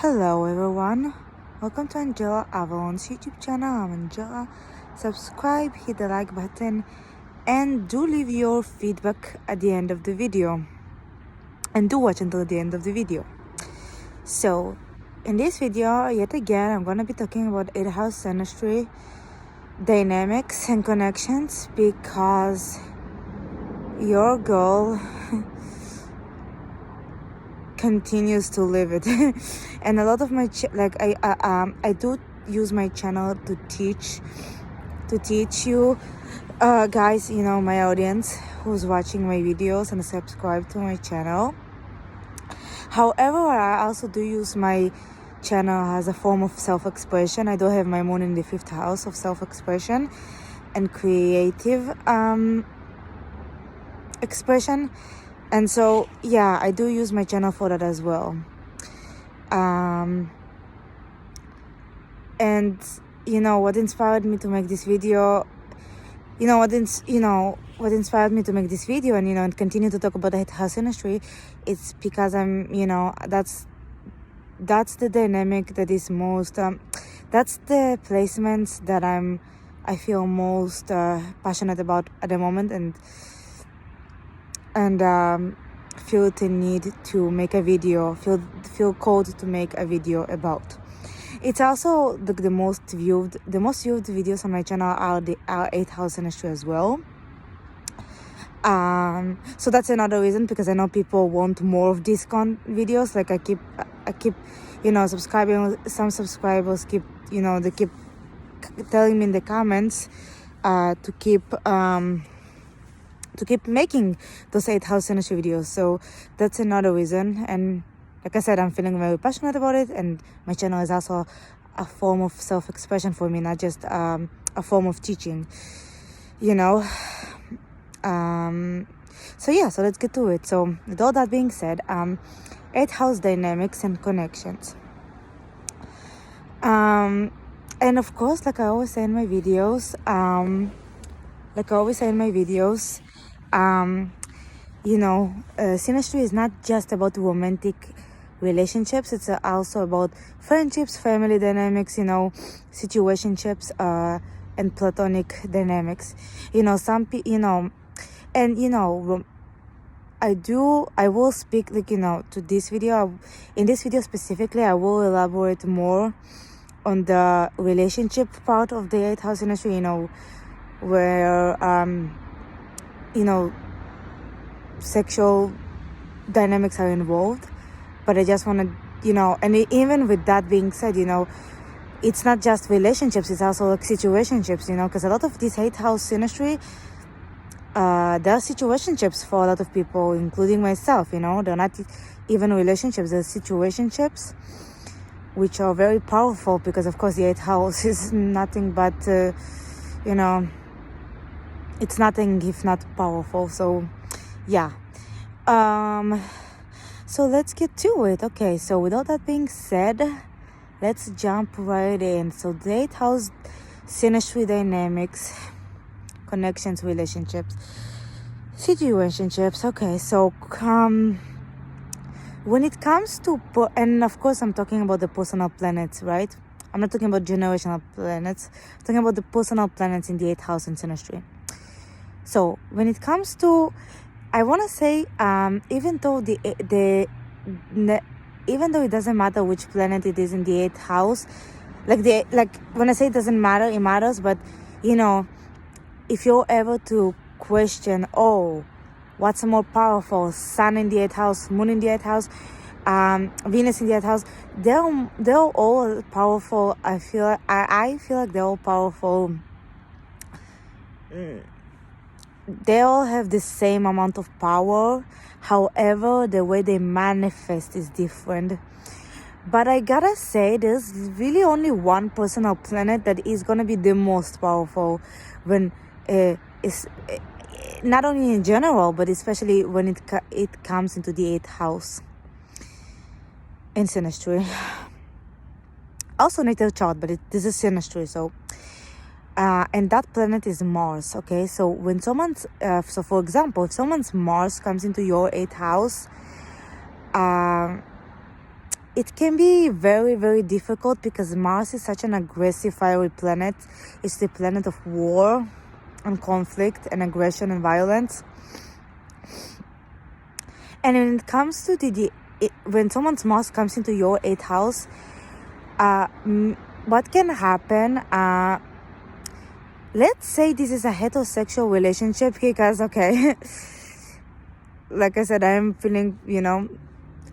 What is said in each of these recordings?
Hello everyone, welcome to Angelasavalon's YouTube channel. I'm Angela. Subscribe, hit the like button, and do leave your feedback at the end of the video. And do watch until the end of the video. So, in this video, yet again, I'm gonna be talking about 8-house synastry dynamics and connections because your girl continues to live it. And a lot of my I do use my channel to teach you guys, my audience who's watching my videos and subscribe to my channel. However, I also do use my channel as a form of self-expression. I do have my moon in the 5th house of self-expression and creative expression. And so, yeah, I do use my channel for that as well. And what inspired me to make this video, what inspired me to make this video and continue to talk about the 8th house synastry, it's because I'm, that's the dynamic that is most, that's the placements that I feel most passionate about at the moment, and feel the need to make a video, feel called to make a video about. It's also the most viewed videos on my channel are 8th house synastry as well. So that's another reason, because I know people want more of these videos. Like I keep subscribing. Some subscribers keep they keep telling me in the comments to keep making those 8th house synastry videos. So that's another reason. And like I said, I'm feeling very passionate about it, and my channel is also a form of self-expression for me, not just a form of teaching, So let's get to it. So with all that being said, 8th house dynamics and connections. And of course, like I always say in my videos, synastry is not just about romantic relationships. It's also about friendships, family dynamics, situationships, and platonic dynamics. I will speak to this video. In this video specifically, I will elaborate more on the relationship part of the 8th house synastry, where sexual dynamics are involved. But I just want to, and even with that being said, it's not just relationships, it's also like situationships, because a lot of this 8th house synastry, there are situationships for a lot of people, including myself, they're not even relationships, they're situationships, which are very powerful, because of course the 8th house is nothing but, it's nothing if not powerful. So yeah. So let's get to it. Okay, so with all that being said, let's jump right in. So the 8th house synastry dynamics, connections, relationships, situationships. Okay, so when it comes to and of course I'm talking about the personal planets, right? I'm not talking about generational planets. I'm talking about the personal planets in the 8th house in synastry. So when it comes to, I want to say, even though even though it doesn't matter which planet it is in the 8th house, when I say it doesn't matter, it matters. But if you're ever to question, what's more powerful, Sun in the 8th house, Moon in the 8th house, Venus in the 8th house, they're all powerful. I feel like they're all powerful. They all have the same amount of power. However, the way they manifest is different. But I gotta say, there's really only one personal planet that is gonna be the most powerful when it's not only in general, but especially when it comes into the 8th house in synastry. Also natal chart, but this is synastry, so. And that planet is Mars. Okay, so when someone's for example, if someone's Mars comes into your 8th house, it can be very, very difficult because Mars is such an aggressive, fiery planet. It's the planet of war and conflict and aggression and violence. And when it comes to when someone's Mars comes into your 8th house, what can happen? Let's say this is a heterosexual relationship, because, okay, like I said, I'm feeling,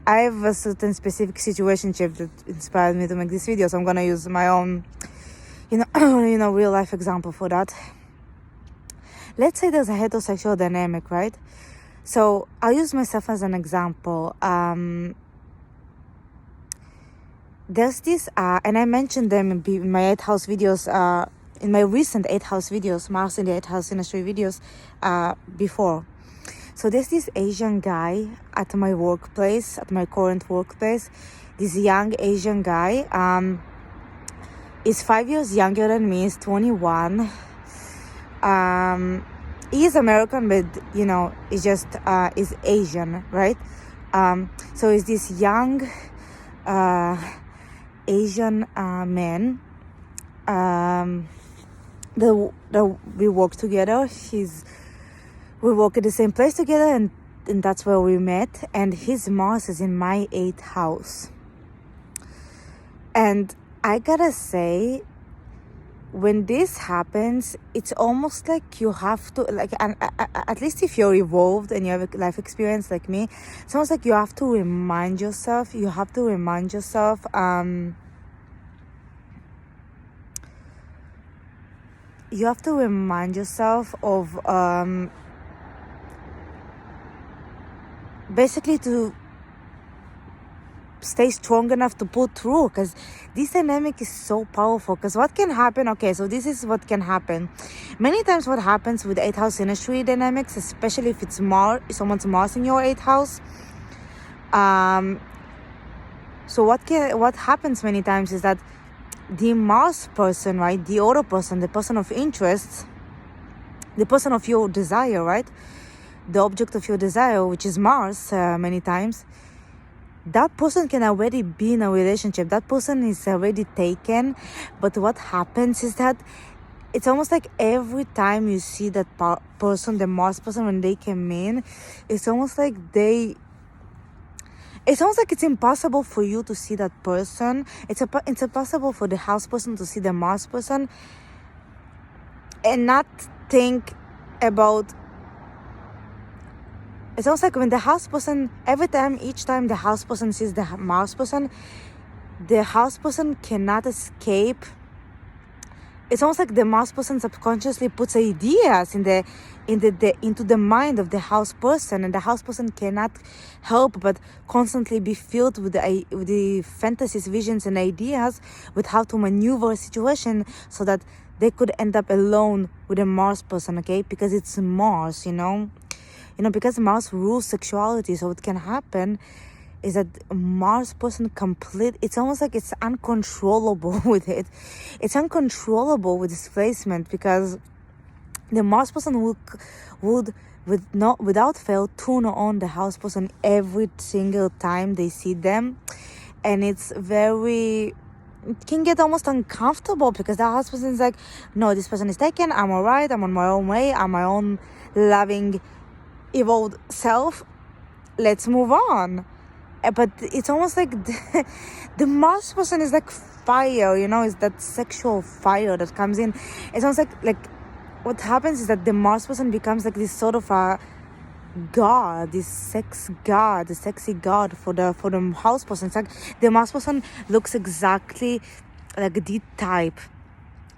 I have a certain specific situationship that inspired me to make this video, so I'm gonna use my own, real life example for that. Let's say there's a heterosexual dynamic, right? So I'll use myself as an example. There's this, and I mentioned them in my 8th house videos, in my recent 8th house videos, Mars in the 8th house synastry videos, before. So there's this Asian guy at my workplace, at my current workplace. This young Asian guy, is 5 years younger than me. He's 21. He is American, but he's just is Asian, right? So he's this young Asian man. That we work together. We work at the same place together, and that's where we met. And his Mars is in my 8th house. And I gotta say, when this happens, it's almost like you have to, at least if you're evolved and you have a life experience like me, it's almost like you have to remind yourself. Of basically to stay strong enough to pull through, because this dynamic is so powerful. Because what can happen, so this is what can happen many times. What happens with 8th house synastry dynamics, especially if it's someone's Mars in your 8th house, so what happens many times is that the Mars person, right, the other person, the person of interest, the person of your desire, right, the object of your desire, which is Mars, many times, that person can already be in a relationship. That person is already taken. But what happens is that it's almost like every time you see that person, the Mars person, when they come in, it's almost like it's impossible for you to see that person. It's impossible for the house person to see the Mars person and not think about. It's almost like when the house person, each time the house person sees the Mars person, the house person cannot escape. It's almost like the Mars person subconsciously puts ideas into the mind of the house person, and the house person cannot help but constantly be filled with the fantasies, visions, and ideas with how to maneuver a situation so that they could end up alone with a Mars person, okay? Because it's Mars, because Mars rules sexuality. So what can happen is that Mars person it's almost like it's uncontrollable with it. It's uncontrollable with displacement, because the Mars person would without fail turn on the house person every single time they see them. And it can get almost uncomfortable, because the house person is like, no, this person is taken, I'm alright, I'm on my own way, I'm my own loving evolved self, let's move on. But it's almost like the Mars person is like fire, it's that sexual fire that comes in. It's almost like what happens is that the Mars person becomes like this sort of a god, this sex god, the sexy god for the house person. It's like the Mars person looks exactly like the type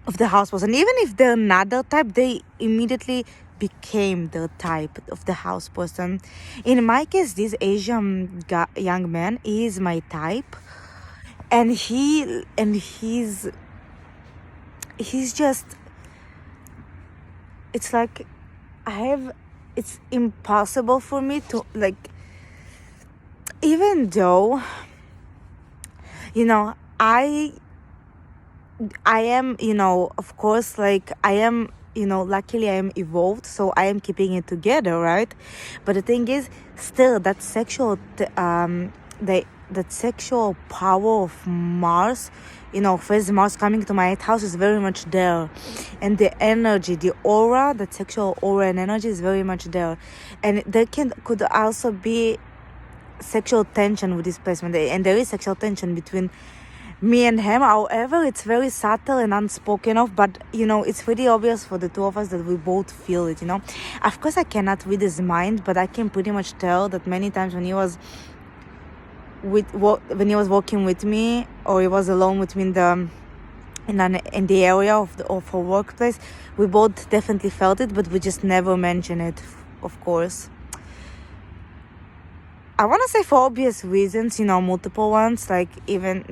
of the house person. Even if they're not the type, they immediately became the type of the house person. In my case, this Asian young man is my type, and he's just, it's like it's impossible for me to, like, even though I am, of course, like, I am, luckily I am evolved, so I am keeping it together, right? But the thing is, still, that sexual, the that sexual power of Mars, first Mars coming to my 8th house is very much there. And the energy, the aura, that sexual aura and energy is very much there. And there could also be sexual tension with this placement. And there is sexual tension between me and him. However, it's very subtle and unspoken of, but it's pretty obvious for the two of us that we both feel it. Of course I cannot read his mind, but I can pretty much tell that many times when he was working with me, or he was alone with me in the area of her workplace, we both definitely felt it, but we just never mentioned it, of course. I want to say for obvious reasons, multiple ones, like even,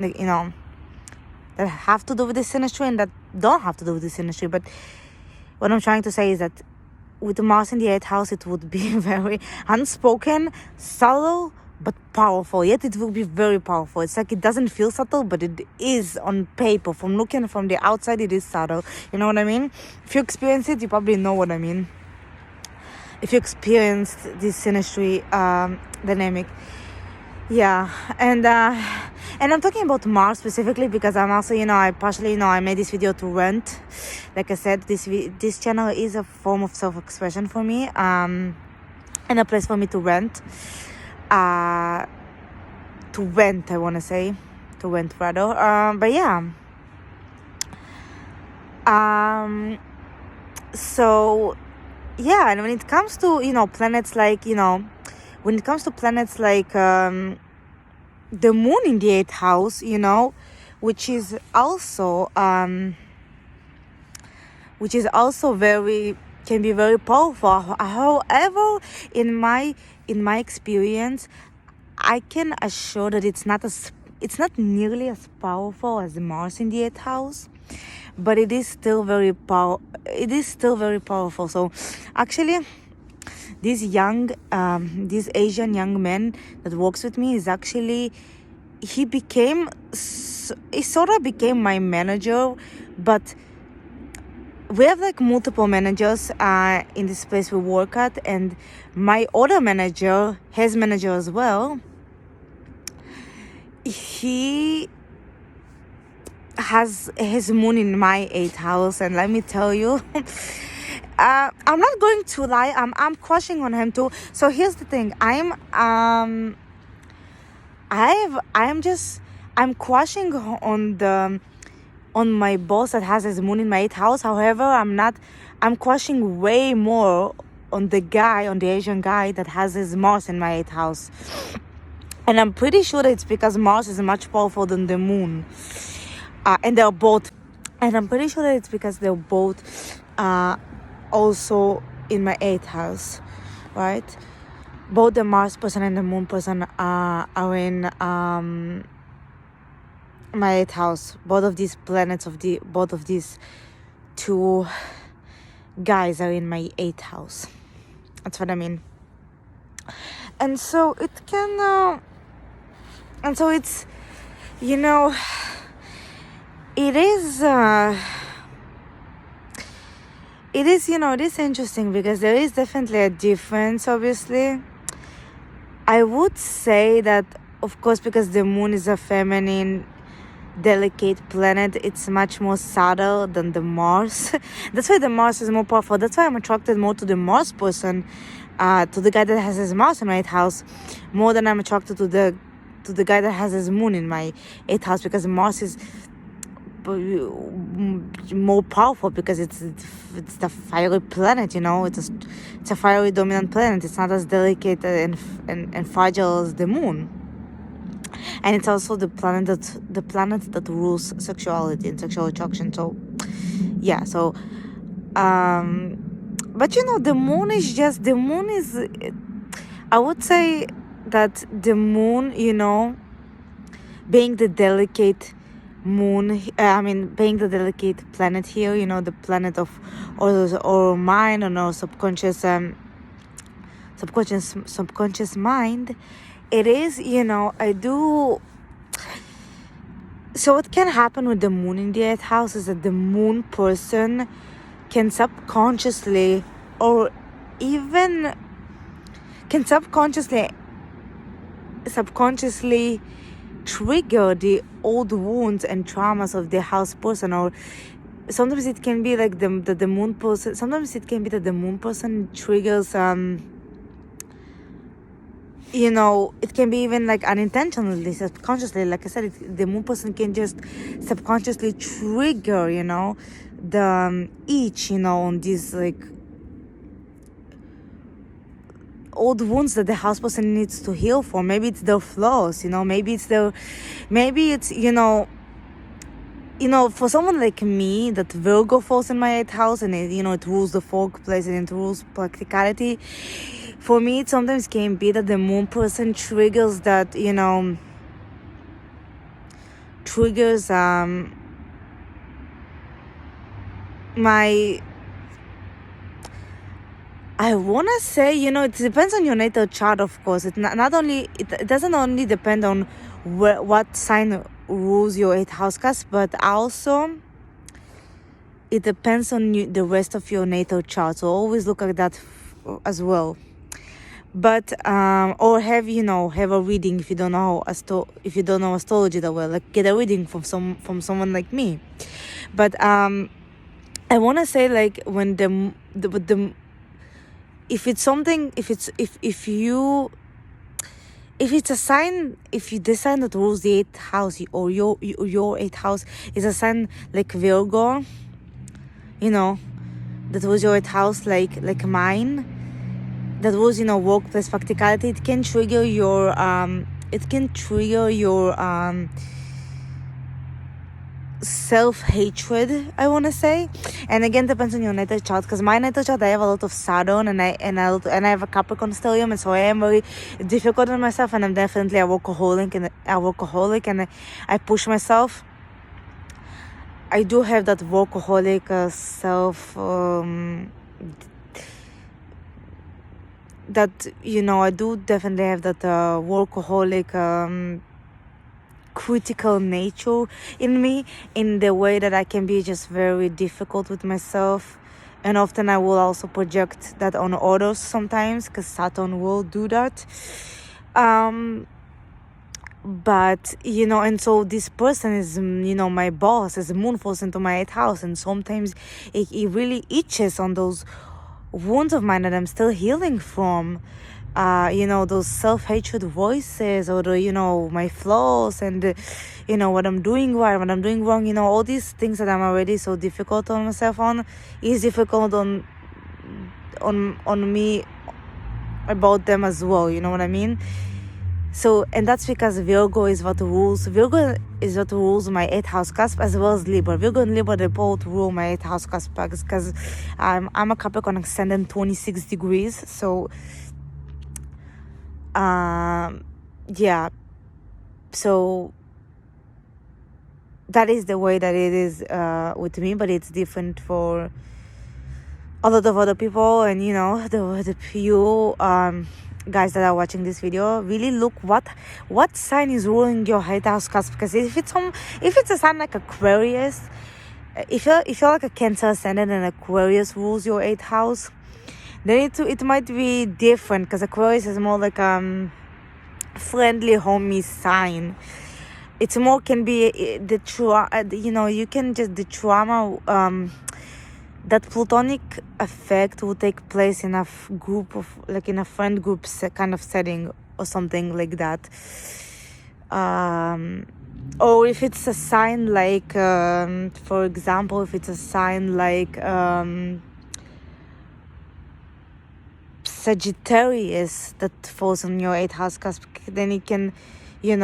that have to do with this synastry and that don't have to do with this synastry. But what I'm trying to say is that with Mars in the 8th house, it would be very unspoken, subtle, but powerful. Yet it will be very powerful. It's like it doesn't feel subtle, but it is on paper. From looking from the outside, it is subtle. You know what I mean? If you experience it, you probably know what I mean. If you experienced this synastry dynamic. Yeah. And I'm talking about Mars specifically because I'm also, I made this video to rant. Like I said, this channel is a form of self-expression for me, and a place for me to rant. I want to say. To rent, rather. But yeah. So, yeah, and when it comes to, planets like, when it comes to planets like the moon in the 8th house, which is also can be very powerful. However, in my experience, I can assure that it's not nearly as powerful as Mars in the 8th house, but it is still very powerful. So actually, this Asian young man that works with me is actually, he sort of became my manager, but we have like multiple managers in this place we work at, and my other manager, his manager as well, he has his moon in my 8th house, and let me tell you, I'm not going to lie, I'm crushing on him too. So here's the thing, I'm crushing on my boss that has his moon in my 8th house. However, I'm crushing way on the Asian guy that has his Mars in my 8th house. And I'm pretty sure that it's because Mars is much powerful than the moon. And they're both, and I'm pretty sure that it's because they're both also in my 8th house, right? Both the Mars person and the moon person are in my 8th house. Both of these planets both of these two guys are in my 8th house. That's what I mean. And so it can, and so it's, it is interesting because there is definitely a difference, obviously. I would say that, of course, because the moon is a feminine, delicate planet, it's much more subtle than the Mars. That's why the Mars is more powerful. That's why I'm attracted more to the Mars person, to the guy that has his Mars in my 8th house, more than I'm attracted to the guy that has his moon in my 8th house, because Mars is more powerful because it's the fiery planet, it's a fiery dominant planet. It's not as delicate and fragile as the moon, and it's also the planet that rules sexuality and sexual attraction. So yeah, so but the moon is, I would say that the moon, being the delicate moon, being the delicate planet here, the planet of our mind and our subconscious mind, it is, I do. So what can happen with the moon in the 8th house is that the moon person can subconsciously, or even can subconsciously trigger the old wounds and traumas of the house person. Or sometimes it can be like the moon person. Sometimes it can be that the moon person triggers it can be even like unintentionally, subconsciously. Like I said, the moon person can just subconsciously trigger, the itch, on these like old wounds that the house person needs to heal for. Maybe it's their flaws, maybe it's for someone like me, that Virgo falls in my 8th house, and it rules the folk place and it rules practicality. For me, it sometimes can be that the moon person triggers that, triggers my, I want to say, it depends on your natal chart, of course. It doesn't only depend on what sign rules your 8th house cusp, but also it depends on the rest of your natal chart. So always look at that as well. But or have a reading if you don't know astrology that well, like get a reading from someone like me. But I want to say, like, when if it's something, if it's a sign, if the sign that rules the 8th house, or your 8th house is a sign like Virgo, that was your 8th house, like mine, that was workplace practicality, it can trigger your self-hatred, I want to say. And again, depends on your natal chart, because my natal chart, I have a lot of Saturn, and I have a Capricorn stellium, and so I am very difficult on myself, and I'm definitely a workaholic, and I push myself. I do have that workaholic self, that I do definitely have that workaholic critical nature in me, in the way that I can be just very difficult with myself, and often I will also project that on others sometimes, because Saturn will do that. But and so this person is my boss, as the moon falls into my 8th house, and sometimes it really itches on those wounds of mine that I'm still healing from. Those self-hatred voices, or my flaws, and what I'm doing right, what I'm doing wrong, all these things that I'm already so difficult on myself on, is difficult on me about them as well, you know what I mean? So, and that's because Virgo is what rules my 8th house cusp, as well as Libra. Virgo and Libra, they both rule my 8th house cusp, because I'm a Capricorn ascendant 26 degrees. So yeah, so that is the way that it is with me, but it's different for a lot of other people. And the few guys that are watching this video, really look what sign is ruling your 8th house cusp, because if it's a sign like Aquarius, if you're like a Cancer ascendant and Aquarius rules your 8th house, then it might be different, because Aquarius is more like friendly, homey sign. It's more can be the you can just the trauma, that Plutonic effect will take place in a group of, like in a friend group kind of setting or something like that. Or if it's a sign like, for example, if it's a sign like Sagittarius that falls on your 8th house cusp, then you can, you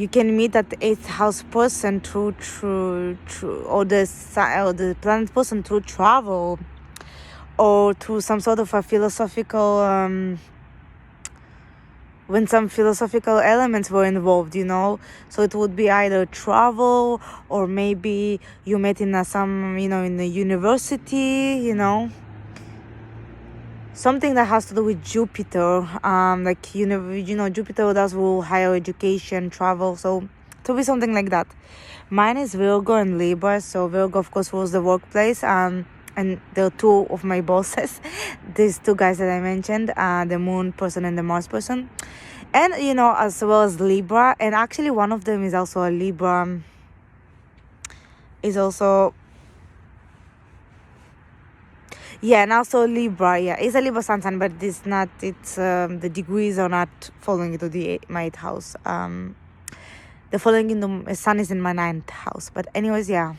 can meet that 8th house person through or the planet person through travel, or through some sort of a philosophical, when some philosophical elements were involved, so it would be either travel, or maybe you met in in a university, something that has to do with Jupiter, like Jupiter does rule higher education, travel, so to be something like that. Mine is Virgo and Libra. So Virgo, of course, rules the workplace, and there are two of my bosses, these two guys that I mentioned, the Moon person and the Mars person. and as well as Libra. And actually one of them is also a Libra, is also, yeah, and also Libra. Yeah, it's a Libra sun sign, but it's not, it's the degrees are not falling into my 8th house. The following in the sun is in my 9th house. But anyways, yeah,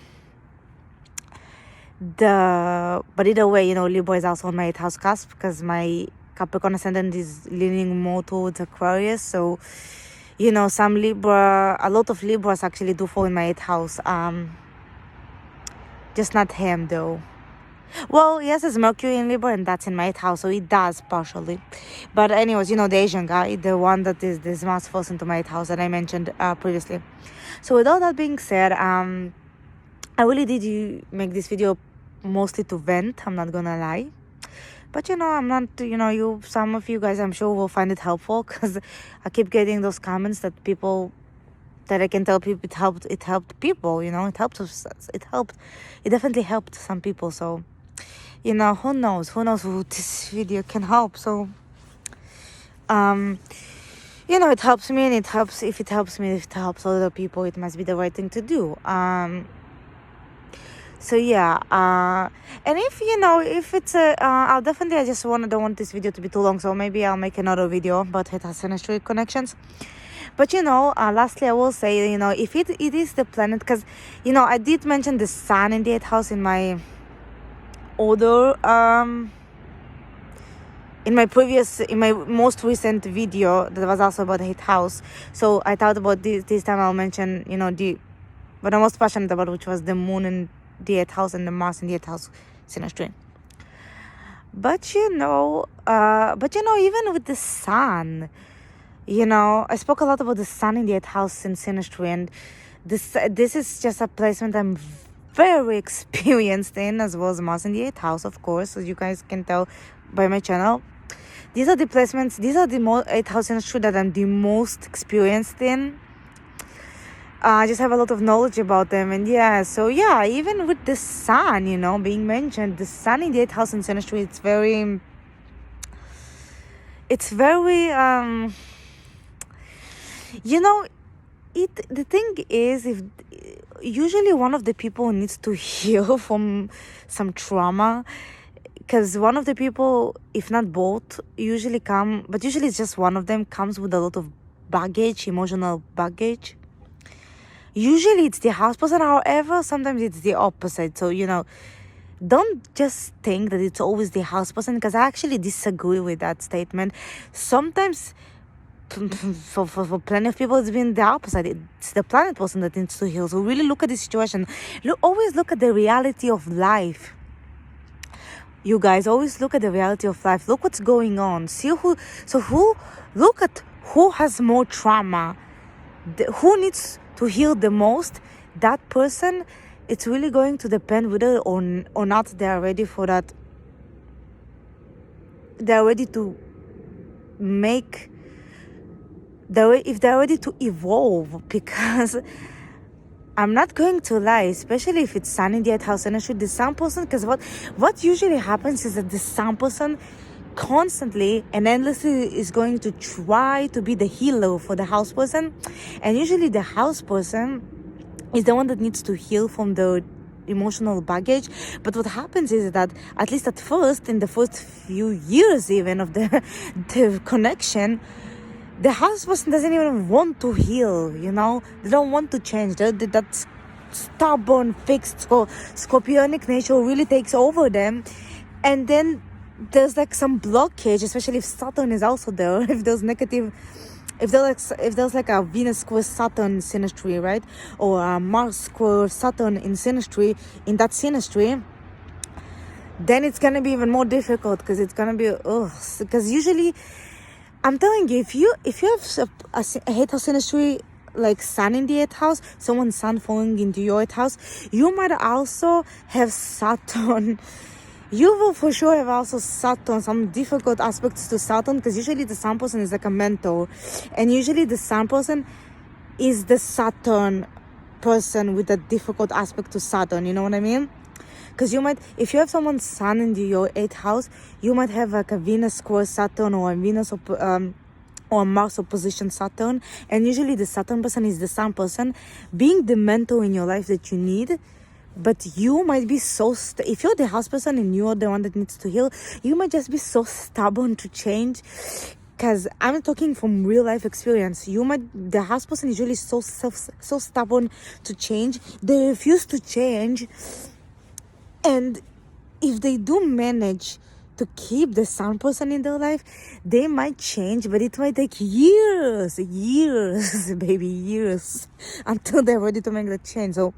but either way, Libra is also on my 8th house cusp, because my Capricorn ascendant is leaning more towards Aquarius. So a lot of Libras actually do fall in my 8th house. Just not him though. Well, yes, it's Mercury in Libra, and that's in my 8th house, so it does partially. But anyways, the Asian guy, the one that is this Mars falls into my 8th house that I mentioned previously. So with all that being said, I really did make this video mostly to vent, I'm not gonna lie. But I'm not, some of you guys I'm sure will find it helpful, because I keep getting those comments that I can tell people it helped people, it helped us, it definitely helped some people. So who knows who this video can help. So it helps me, and it helps other people, it must be the right thing to do. So yeah, and if it's I'll definitely, don't want this video to be too long, so maybe I'll make another video about synastry connections. But lastly, I will say, if it is the planet, because I did mention the sun in the 8th house in my other in my most recent video that was also about the 8th house. So I thought about this time I'll mention what I'm most passionate about, which was the moon in the 8th house and the Mars in the 8th house synastry. But even with the sun, I spoke a lot about the sun in the 8th house in synastry, and this is just a placement I'm very experienced in, as well as Mars in the 8th house, of course, as you guys can tell by my channel. These are the placements, these are the 8th house synastry that I'm the most experienced in. I just have a lot of knowledge about them. And even with the sun, being mentioned, the sun in the 8th house in synastry, it's very the thing is, if usually one of the people needs to heal from some trauma, because one of the people, if not both, usually it's just one of them, comes with a lot of baggage, emotional baggage. Usually it's the house person, however, sometimes it's the opposite. So, don't just think that it's always the house person, because I actually disagree with that statement. Sometimes, for plenty of people, it's been the opposite. It's the planet person that needs to heal. So really look at the situation. Always look at the reality of life. You guys, always look at the reality of life. Look what's going on. Look at who has more trauma, who needs to heal the most. That person, it's really going to depend whether or not they are ready for that. They're ready to if they're ready to evolve, because I'm not going to lie, especially if it's sun in the 8th house energy, the sun person, because what usually happens is that the sun person constantly and endlessly is going to try to be the healer for the house person, and usually the house person is the one that needs to heal from the emotional baggage. But what happens is that, at least at first, in the first few years even of the connection, the house person doesn't even want to heal, they don't want to change. That stubborn, fixed scorpionic nature really takes over them. And then there's like some blockage, especially if Saturn is also there, if there's like a Venus square Saturn synastry, right? Or a Mars square Saturn in synastry, in that synastry, then it's gonna be even more difficult, because it's gonna be because usually, I'm telling you, if you have a 8th house synastry, like sun in the 8th house, someone's sun falling into your 8th house, you might also have Saturn. You will for sure have also Saturn, some difficult aspects to Saturn, because usually the sun person is like a mentor, and usually the sun person is the Saturn person with a difficult aspect to Saturn, you know what I mean? Because you might, if you have someone's sun in your 8th house, you might have like a Venus square Saturn, or a Venus or Mars opposition Saturn, and usually the Saturn person is the Sun person, being the mentor in your life that you need. But you might be so if you're the house person and you're the one that needs to heal, you might just be so stubborn to change. Because I'm talking from real life experience. The house person is usually so stubborn to change. They refuse to change, and if they do manage to keep the Sun person in their life, they might change, but it might take years, baby, years, until they're ready to make the change. So,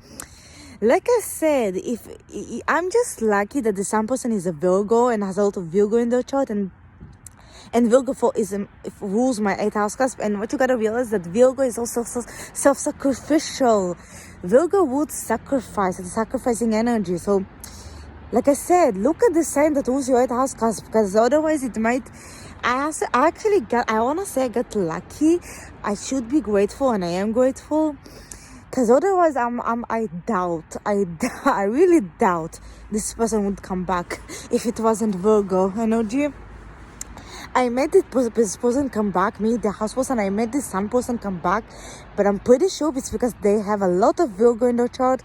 like I said, if I'm just lucky that the Sun person is a Virgo and has a lot of Virgo in their chart, and Virgo rules my 8th house cusp. And what you gotta realize that Virgo is also self-sacrificial. Virgo would sacrifice, it's sacrificing energy. So, like I said, look at the sign that rules your 8th house cusp, because otherwise it might. I wanna say I got lucky. I should be grateful, and I am grateful. Because otherwise, I really doubt this person would come back if it wasn't Virgo energy. I made this person come back, me, the house person, I made this Sun person come back, but I'm pretty sure it's because they have a lot of Virgo in their chart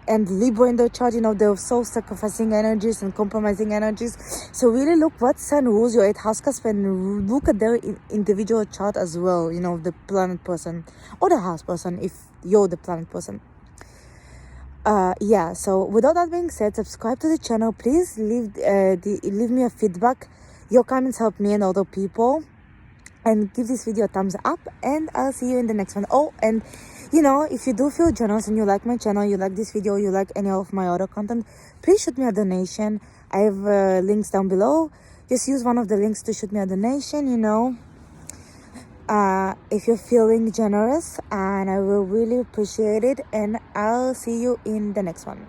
and Libra in their chart. They're so sacrificing energies and compromising energies. So really look what Sun rules your 8th house cusp, and look at their individual chart as well, the planet person or the house person if you're the planet person. So with all that being said, subscribe to the channel. Please leave me a feedback. Your comments help me and other people, and give this video a thumbs up, and I'll see you in the next one. Oh, and if you do feel generous and you like my channel, you like this video, you like any of my other content, please shoot me a donation. I have links down below. Just use one of the links to shoot me a donation, if you're feeling generous, and I will really appreciate it, and I'll see you in the next one.